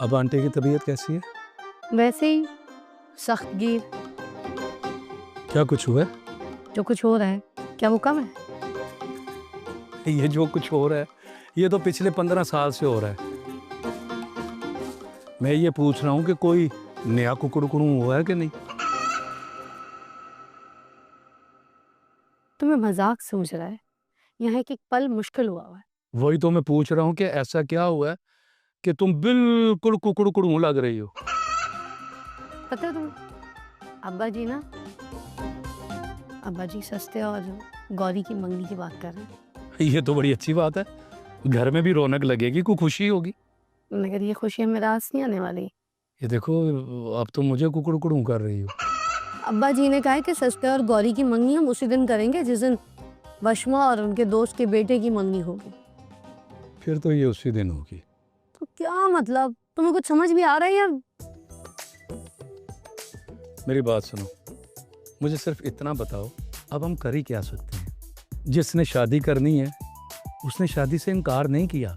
अब आंटी की तबीयत कैसी है? वैसे ही सख्त गिर। क्या कुछ हुआ है? जो कुछ हो रहा है क्या वो कम है? ये जो कुछ हो रहा है ये तो पिछले 15 साल से हो रहा है। मैं ये पूछ रहा हूँ कि कोई नया कुकड़ू हुआ है कि नहीं? तुम्हें मजाक समझ रहा है? यहाँ एक पल मुश्किल हुआ है। वही तो मैं पूछ रहा हूँ कि ऐसा क्या हुआ है कि तुम बिल्कुल कुकड़ू लग रही हो। पता है तुम्हें, अब्बा जी ना, अब्बा जी सस्ते और गौरी की मंगनी की बात कर रहे हैं। ये तो बड़ी अच्छी बात है, घर में भी रौनक लगेगी, को खुशी होगी। मगर ये खुशियाँ मेरे पास नहीं आने वाली। ये देखो, अब तो मुझे कुकड़ू कर रही हो। अब्बा जी ने कहा है कि सस्ते और गौरी की मंगनी हम उसी दिन करेंगे जिस दिन वशमा और उनके दोस्त के बेटे की मंगनी होगी। फिर तो ये उसी दिन होगी। तो क्या मतलब, तुम्हें कुछ समझ भी आ रहा है यार? मेरी बात सुनो, मुझे सिर्फ इतना बताओ, अब हम कर ही क्या सकते हैं? जिसने शादी करनी है उसने शादी से इनकार नहीं किया।